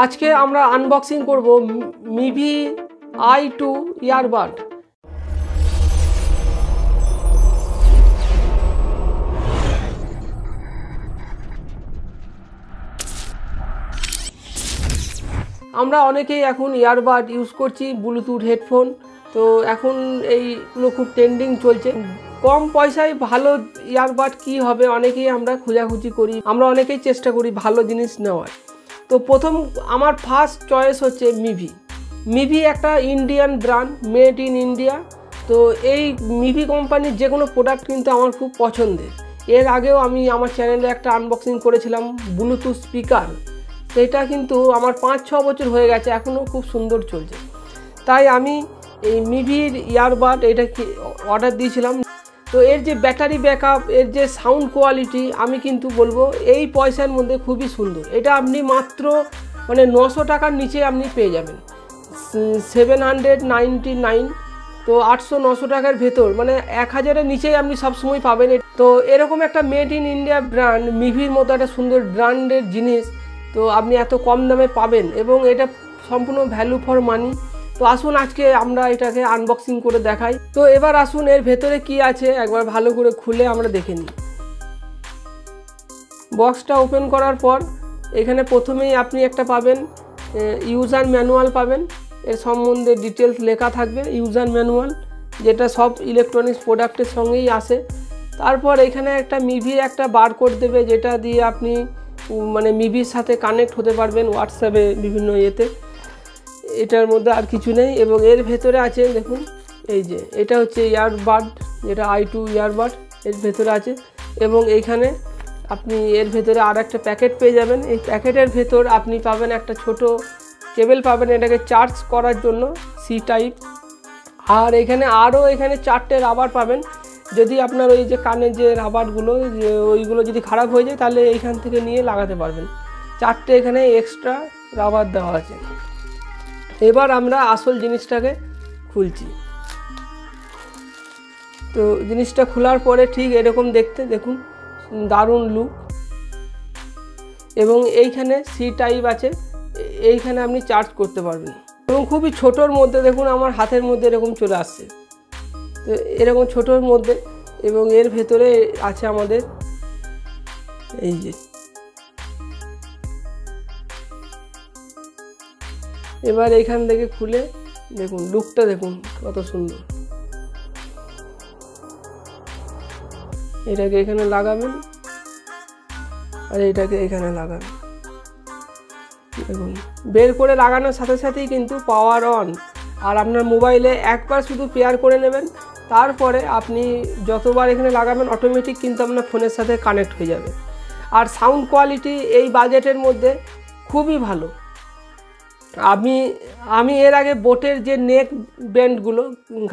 आज के আমরা আনবক্সিং করব মিভি i2 ইয়ারবাড। আমরা অনেকেই এখন ইয়ারবাড ইউজ করছি, ব্লুটুথ হেডফোন। তো এখন এইগুলো খুব ট্রেন্ডিং চলছে। কম পয়সায় ভালো ইয়ারবাড কি হবে অনেকেই আমরা খোঁজাখুঁজি করি, আমরা অনেকেই চেষ্টা করি ভালো জিনিস নেওয়ার। তো প্রথম আমার ফার্স্ট চয়েস হচ্ছে মিভি একটা Indian brand, made in India. তো এই মিভি কোম্পানির যে কোনো প্রোডাক্ট কিন্তু আমার খুব পছন্দের। এর আগেও আমি আমার চ্যানেলে একটা আনবক্সিং করেছিলাম ব্লুটুথ স্পিকার, সেটা কিন্তু আমার 5-6 বছর হয়ে গেছে, এখনও খুব সুন্দর চলছে। তাই আমি এই মিভির ইয়ারবাড এটা অর্ডার দিয়েছিলাম। তো এর যে ব্যাটারি ব্যাকআপ, এর যে সাউন্ড কোয়ালিটি, আমি কিন্তু বলবো এই পয়সার মধ্যে খুবই সুন্দর। এটা আপনি মাত্র 900 টাকার নিচে আপনি পেয়ে যাবেন, 799। তো 800-900 টাকার ভেতর 1000-এর নিচেই আপনি সবসময় পাবেন। তো এরকম একটা মেড ইন ইন্ডিয়া ব্র্যান্ড, মিভির মতো একটা সুন্দর ব্র্যান্ডের জিনিস তো আপনি এত কম দামে পাবেন, এবং এটা সম্পূর্ণ ভ্যালু ফর মানি। তো আসুন আজকে আমরা এটাকে আনবক্সিং করে দেখাই। তো এবার আসুন এর ভেতরে কি আছে একবার ভালো করে খুলে আমরা দেখে নিই। বক্সটা ওপেন করার পর এখানে প্রথমেই আপনি একটা পাবেন ইউজার ম্যানুয়াল পাবেন। এর সম্বন্ধে ডিটেলস লেখা থাকবে, ইউজার ম্যানুয়াল, যেটা সব ইলেকট্রনিক্স প্রোডাক্টের সঙ্গেই আসে। তারপর এখানে একটা মিভির একটা বারকোড দেবে, যেটা দিয়ে আপনি মিভির সাথে কানেক্ট হতে পারবেন হোয়াটসঅ্যাপে বিভিন্ন ইয়েতে। এটার মধ্যে আর কিছু নেই। এবং এর ভেতরে আছে দেখুন, এই যে এটা হচ্ছে ইয়ারবাড, যেটা i2 ইয়ারবাড এর ভেতরে আছে। এবং এইখানে আপনি এর ভেতরে আর একটা প্যাকেট পেয়ে যাবেন। এই প্যাকেটের ভেতর আপনি পাবেন একটা ছোট কেবল পাবেন, এটাকে চার্জ করার জন্য, সি টাইপ। আর এখানে আরও 4টে রাবার পাবেন। যদি আপনার ওই যে কানের যে রাবারগুলো, যে ওইগুলো যদি খারাপ হয়ে যায় তাহলে এইখান থেকে নিয়ে লাগাতে পারবেন। 4টে এখানে এক্সট্রা রাবার দেওয়া আছে। এবার আমরা আসল জিনিসটাকে খুলছি। তো জিনিসটা খোলার পরে ঠিক এরকম দেখতে, দেখুন দারুণ লুক। এবং এইখানে সি টাইপ আছে, এইখানে আপনি চার্জ করতে পারবেন। এবং খুবই ছোটোর মধ্যে, দেখুন আমার হাতের মধ্যে এরকম চলে আসছে। তো এরকম ছোটোর মধ্যে, এবং এর ভেতরে আছে আমাদের এই যে। এবার এইখান থেকে খুলে দেখুন লুকটা, দেখুন কত সুন্দর। এটাকে এখানে লাগাবেন আর এটাকে এখানে লাগাবেন। দেখুন বের করে লাগানোর সাথে সাথেই কিন্তু পাওয়ার অন। আর আপনার মোবাইলে একবার শুধু পেয়ার করে নেবেন, তারপরে আপনি যতবার এখানে লাগাবেন অটোমেটিক কিন্তু আপনার ফোনের সাথে কানেক্ট হয়ে যাবে। আর সাউন্ড কোয়ালিটি এই বাজেটের মধ্যে খুবই ভালো। আমি এর আগে বোটের যে নেক ব্যান্ডগুলো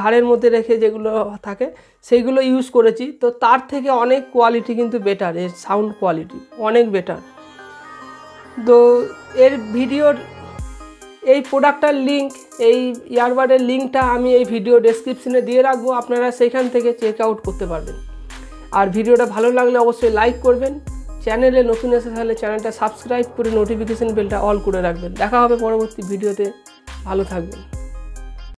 ঘাড়ের মধ্যে রেখে যেগুলো থাকে সেইগুলো ইউজ করেছি। তো তার থেকে অনেক কোয়ালিটি কিন্তু বেটার, এর সাউন্ড কোয়ালিটি অনেক বেটার। তো এর ভিডিওর এই প্রোডাক্টটার লিঙ্ক, এই ইয়ারবাডের লিঙ্কটা আমি এই ভিডিও ডেসক্রিপশনে দিয়ে রাখবো, আপনারা সেখান থেকে চেক আউট করতে পারবেন। আর ভিডিওটা ভালো লাগলে অবশ্যই লাইক করবেন। চ্যানেলে নতুন এসে তাহলে চ্যানেলটা সাবস্ক্রাইব করে নোটিফিকেশন বেলটা অল করে রাখবেন। দেখা হবে পরবর্তী ভিডিওতে, ভালো থাকবেন।